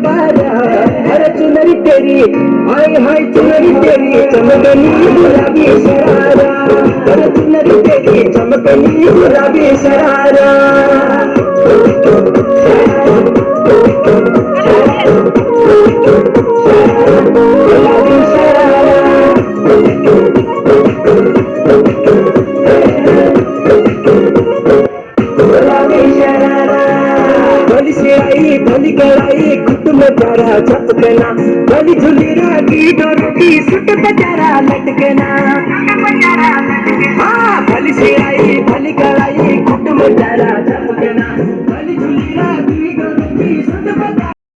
सवारा। अरे चुनरी तेरी हाय हाय चुनरी तेरी चमकनी गुलाबी शरारा। अरे चुनरी तेरी चमकनी गुलाबी शरारा। भली से आई भली गलाई गुट में प्यारा चपकना। भली झुली रागी डोरों की सुट बेचारा लटकना। हाँ भली से आई भली गलाई गुट में प्यारा चपकना। भली झुली रागी डोरों की सुट